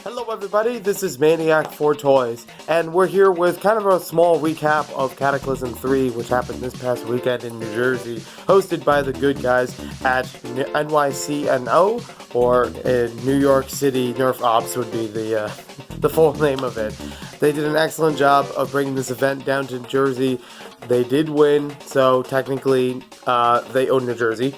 Hello everybody, this is Maniac4Toys, and we're here with kind of a small recap of Cataclysm 3, which happened this past weekend in New Jersey, hosted by the good guys at NYCNO, or in New York City NERF Ops would be the full name of it. They did an excellent job of bringing this event down to Jersey. They did win, so technically they own New Jersey.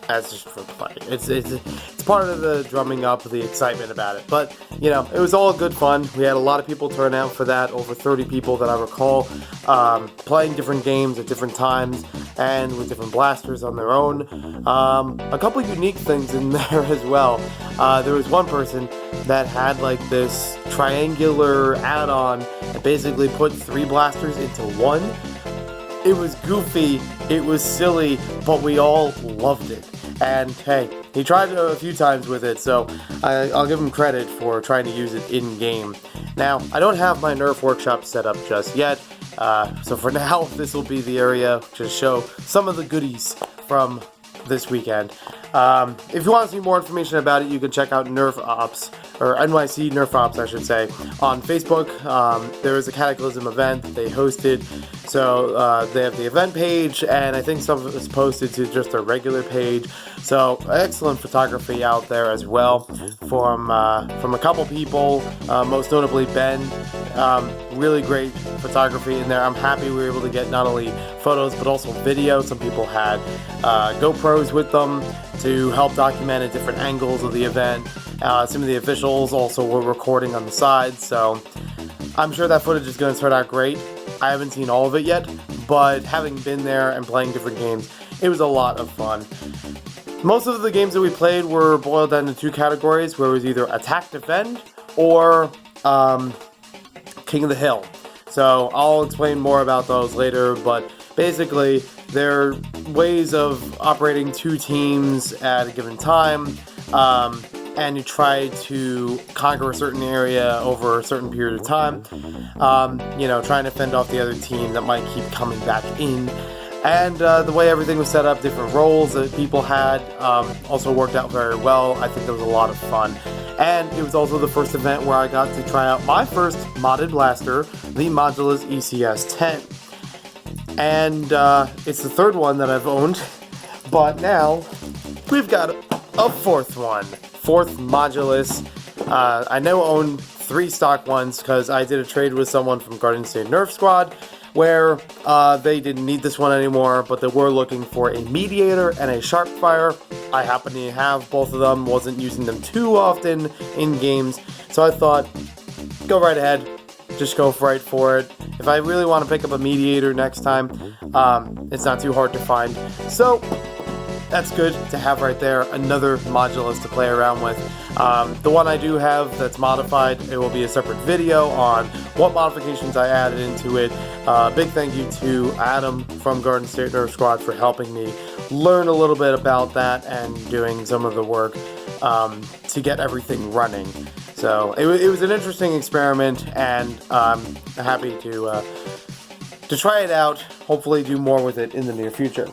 That's just for play. It's part of the drumming up the excitement about it. But, you know, it was all good fun. We had a lot of people turn out for that, over 30 people that I recall, playing different games at different times and with different blasters on their own. A couple unique things in there as well. There was one person that had like this triangular add-on that basically put 3 blasters into one. It was goofy, it was silly, but we all loved it. And hey, he tried it a few times with it, so I'll give him credit for trying to use it in-game. Now, I don't have my NERF workshop set up just yet, so for now, this will be the area to show some of the goodies from this weekend. If you want to see more information about it, you can check out NERF Ops, or NYC NERF Ops, I should say, on Facebook. There is a Cataclysm event that they hosted, so they have the event page, and I think some of it is posted to just their regular page. So excellent photography out there as well from a couple people, most notably Ben. Really great photography in there. I'm happy we were able to get not only photos but also video. Some people had GoPros with them to help document at different angles of the event. Some of the officials also were recording on the side, so I'm sure that footage is going to turn out great. I haven't seen all of it yet, but having been there and playing different games, it was a lot of fun. Most of the games that we played were boiled down into 2 categories, where it was either attack, defend, or King of the Hill. So I'll explain more about those later, but basically they're ways of operating 2 teams at a given time, and you try to conquer a certain area over a certain period of time, you know, trying to fend off the other team that might keep coming back in. And the way everything was set up, different roles that people had, also worked out very well. I think it was a lot of fun. And it was also the first event where I got to try out my first modded blaster, the Modulus ECS-10. And it's the 3rd one that I've owned, but now we've got a 4th one. 4th Modulus. I now own 3 stock ones because I did a trade with someone from Garden State Nerf Squad where they didn't need this one anymore, but they were looking for a mediator and a sharpfire. I happen to have both of them, wasn't using them too often in games, so I thought, go right ahead, just go right for it. If I really want to pick up a mediator next time, it's not too hard to find. So that's good to have right there, another Modulus to play around with. The one I do have that's modified, it will be a separate video on what modifications I added into it. Big thank you to Adam from Garden State Nerf Squad for helping me learn a little bit about that and doing some of the work to get everything running. So it was an interesting experiment, and I'm happy to try it out, hopefully do more with it in the near future.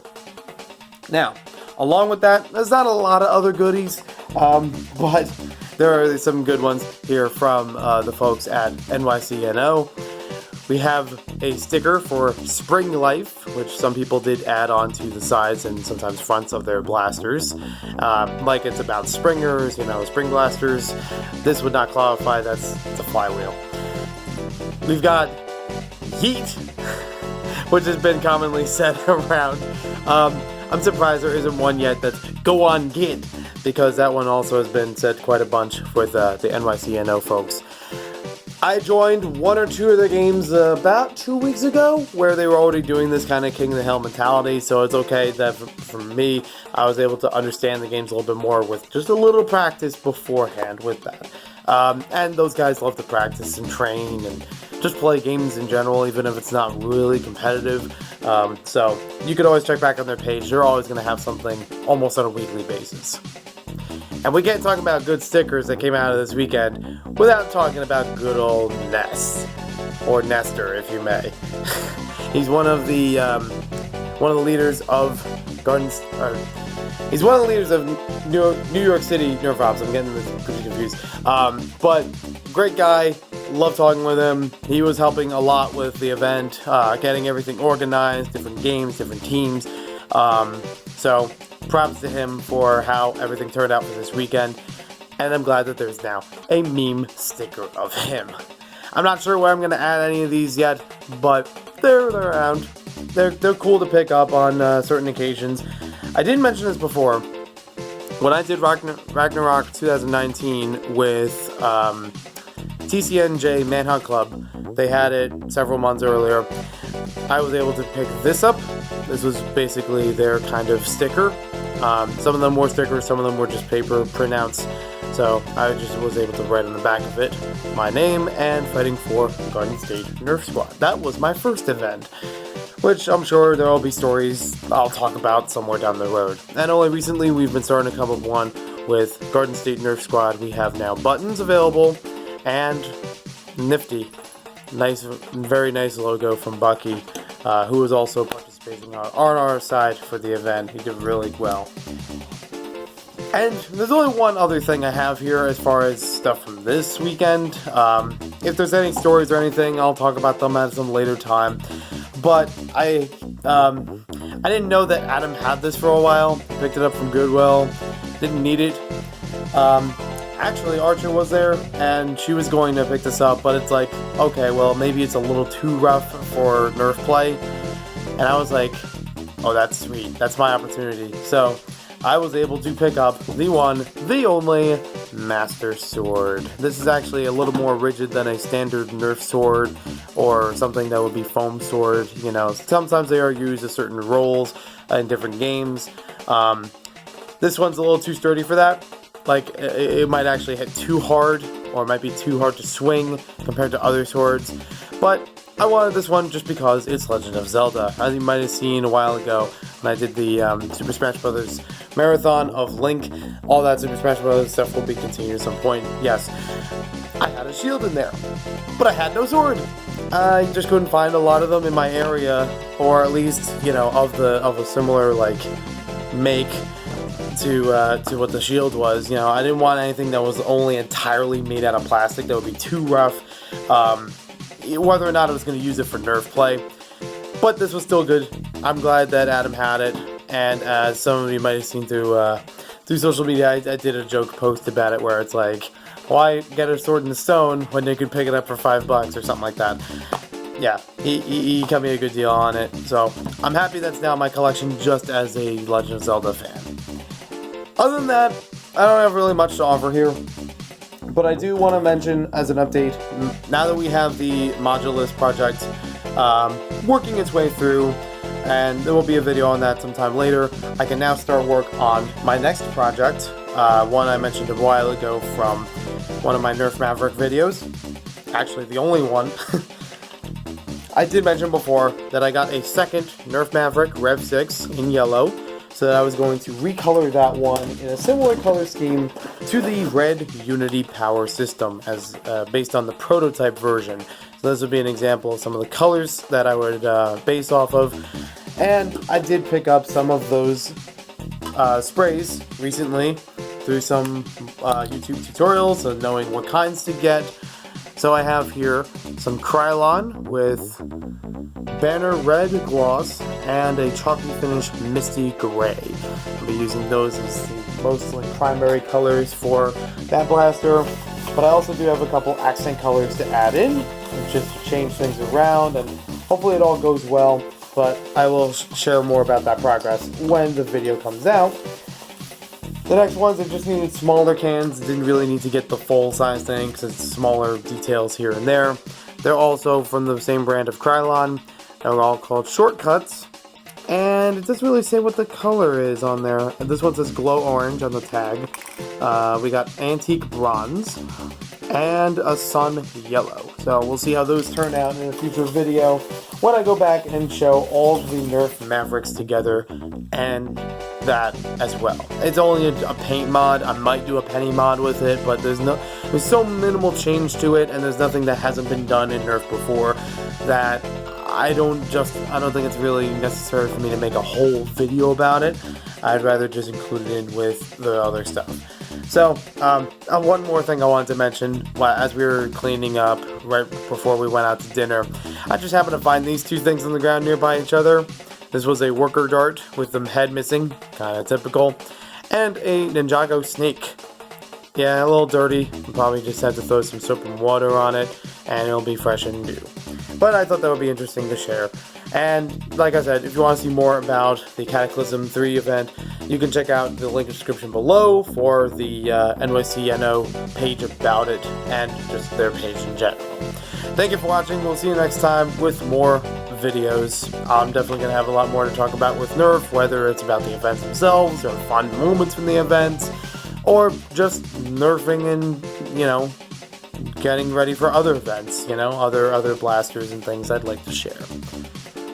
Now, along with that, there's not a lot of other goodies, but there are some good ones here from the folks at NYCNO. We have a sticker for Spring Life, which some people did add on to the sides and sometimes fronts of their blasters. Like it's about springers, you know, spring blasters. This would not qualify, it's a flywheel. We've got Yeet, which has been commonly said around. I'm surprised there isn't one yet that's Go On Git, because that one also has been said quite a bunch with the NYCNO folks. I joined 1 or 2 of the games about 2 weeks ago, where they were already doing this kind of King of the Hill mentality, so it's okay that for me, I was able to understand the games a little bit more with just a little practice beforehand with that. And those guys love to practice and train and just play games in general, even if it's not really competitive. So you can always check back on their page. They're always going to have something almost on a weekly basis. And we can't talk about good stickers that came out of this weekend without talking about good old Nest, or Nestor, if you may. He's one of the leaders of Gardens, He's one of the leaders of New York City Nerf Ops. I'm getting this confused. But great guy. Love talking with him. He was helping a lot with the event, getting everything organized, different games, different teams. So props to him for how everything turned out for this weekend. And I'm glad that there's now a meme sticker of him. I'm not sure where I'm going to add any of these yet, but they're around. They're cool to pick up on certain occasions. I didn't mention this before. When I did Ragnarok 2019 with TCNJ Manhunt Club, they had it several months earlier. I was able to pick this up. This was basically their kind of sticker. Some of them were stickers, some of them were just paper printouts. So I just was able to write on the back of it my name and fighting for Garden State Nerf Squad. That was my first event, which I'm sure there will be stories I'll talk about somewhere down the road. And only recently we've been starting to come up one with Garden State Nerf Squad. We have now buttons available and nifty, nice, very nice logo from Bucky, who was also participating on our side for the event. He did really well. And there's only one other thing I have here as far as stuff from this weekend. If there's any stories or anything, I'll talk about them at some later time. But I didn't know that Adam had this for a while. Picked it up from Goodwill. Didn't need it. Actually, Archer was there, and she was going to pick this up, but it's like, okay, well, maybe it's a little too rough for Nerf play. And I was like, oh, that's sweet. That's my opportunity. So I was able to pick up the one, the only Master Sword. This is actually a little more rigid than a standard Nerf sword or something that would be foam sword. You know, sometimes they are used as certain roles in different games. This one's a little too sturdy for that. Like, it might actually hit too hard, or it might be too hard to swing compared to other swords. But I wanted this one just because it's Legend of Zelda. As you might have seen a while ago when I did the Super Smash Bros. Marathon of Link. All that Super Smash Bros. Stuff will be continued at some point. Yes, I had a shield in there, but I had no sword. I just couldn't find a lot of them in my area, or at least, you know, of a similar, like, make to what the shield was. You know, I didn't want anything that was only entirely made out of plastic. That would be too rough. Whether or not I was going to use it for Nerf play, but this was still good. I'm glad that Adam had it, and as some of you might have seen through social media, I did a joke post about it where it's like, why get a sword in the stone when they could pick it up for $5 or something like that. Yeah, he got me a good deal on it, so I'm happy that's now in my collection just as a Legend of Zelda fan. Other than that, I don't have really much to offer here. But I do want to mention as an update, now that we have the Modulus project working its way through, and there will be a video on that sometime later, I can now start work on my next project, one I mentioned a while ago from one of my Nerf Maverick videos, actually the only one. I did mention before that I got a second Nerf Maverick Rev 6 in yellow, so that I was going to recolor that one in a similar color scheme to the red Unity Power System, as based on the prototype version. So this would be an example of some of the colors that I would base off of. And I did pick up some of those sprays recently through some YouTube tutorials of knowing what kinds to get. So I have here some Krylon with Banner Red Gloss and a Chalky Finish Misty Gray. I'll be using those as the mostly primary colors for that blaster, but I also do have a couple accent colors to add in, just to change things around, and hopefully it all goes well, but I will share more about that progress when the video comes out. The next ones, I just needed smaller cans. Didn't really need to get the full size thing because it's smaller details here and there. They're also from the same brand of Krylon. They're all called Shortcuts. And it doesn't really say what the color is on there. This one says Glow Orange on the tag. We got Antique Bronze and a Sun Yellow. So we'll see how those turn out in a future video when I go back and show all the Nerf Mavericks together and that as well. It's only a paint mod. I might do a penny mod with it, but there's so minimal change to it, and there's nothing that hasn't been done in Nerf before that I don't think it's really necessary for me to make a whole video about it. I'd rather just include it in with the other stuff. So, one more thing I wanted to mention, as we were cleaning up right before we went out to dinner, I just happened to find these two things on the ground nearby each other. This was a worker dart with the head missing, kind of typical, and a Ninjago snake. Yeah, a little dirty. You probably just had to throw some soap and water on it, and it'll be fresh and new. But I thought that would be interesting to share. And like I said, if you want to see more about the Cataclysm 3 event, you can check out the link in the description below for the NYCNO page about it, and just their page in general. Thank you for watching. We'll see you next time with more videos. I'm definitely going to have a lot more to talk about with NERF, whether it's about the events themselves, or fun moments from the events, or just nerfing and, getting ready for other events, other blasters and things I'd like to share.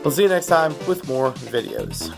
We'll see you next time with more videos.